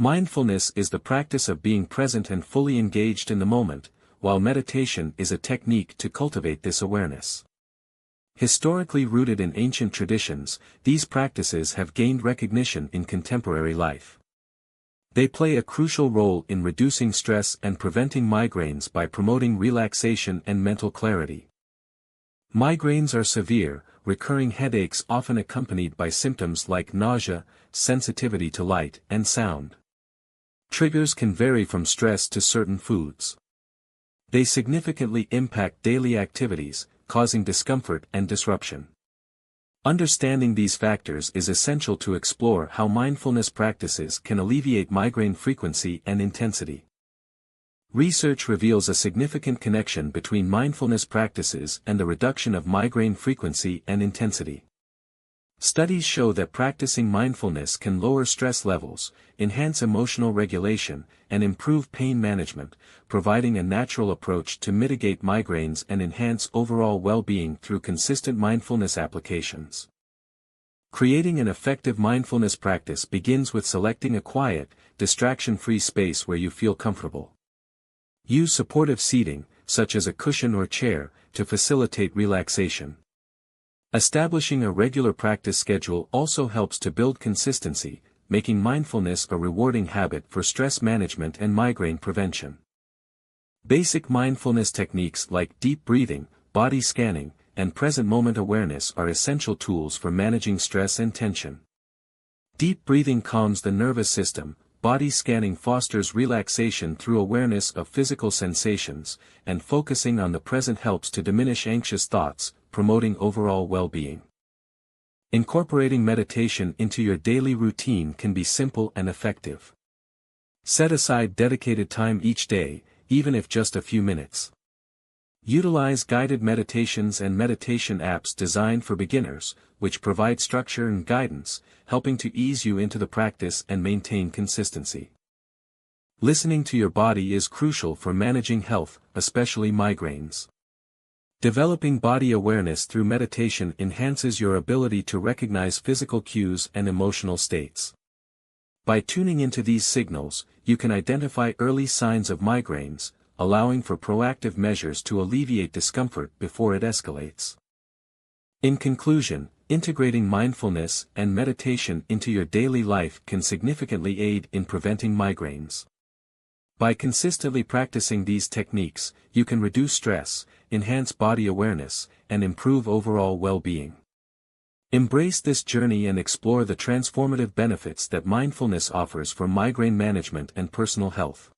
Mindfulness is the practice of being present and fully engaged in the moment, while meditation is a technique to cultivate this awareness. Historically rooted in ancient traditions, these practices have gained recognition in contemporary life. They play a crucial role in reducing stress and preventing migraines by promoting relaxation and mental clarity. Migraines are severe, recurring headaches often accompanied by symptoms like nausea, sensitivity to light and sound. Triggers can vary from stress to certain foods. They significantly impact daily activities, causing discomfort and disruption. Understanding these factors is essential to explore how mindfulness practices can alleviate migraine frequency and intensity. Research reveals a significant connection between mindfulness practices and the reduction of migraine frequency and intensity. Studies show that practicing mindfulness can lower stress levels, enhance emotional regulation, and improve pain management, providing a natural approach to mitigate migraines and enhance overall well-being through consistent mindfulness applications. Creating an effective mindfulness practice begins with selecting a quiet, distraction-free space where you feel comfortable. Use supportive seating, such as a cushion or chair, to facilitate relaxation. Establishing a regular practice schedule also helps to build consistency, making mindfulness a rewarding habit for stress management and migraine prevention. Basic mindfulness techniques like deep breathing, body scanning, and present moment awareness are essential tools for managing stress and tension. Deep breathing calms the nervous system, body scanning fosters relaxation through awareness of physical sensations, and focusing on the present helps to diminish anxious thoughts, promoting overall well-being. Incorporating meditation into your daily routine can be simple and effective. Set aside dedicated time each day, even if just a few minutes. Utilize guided meditations and meditation apps designed for beginners, which provide structure and guidance, helping to ease you into the practice and maintain consistency. Listening to your body is crucial for managing health, especially migraines. Developing body awareness through meditation enhances your ability to recognize physical cues and emotional states. By tuning into these signals, you can identify early signs of migraines, allowing for proactive measures to alleviate discomfort before it escalates. In conclusion, integrating mindfulness and meditation into your daily life can significantly aid in preventing migraines. By consistently practicing these techniques, you can reduce stress, enhance body awareness, and improve overall well-being. Embrace this journey and explore the transformative benefits that mindfulness offers for migraine management and personal health.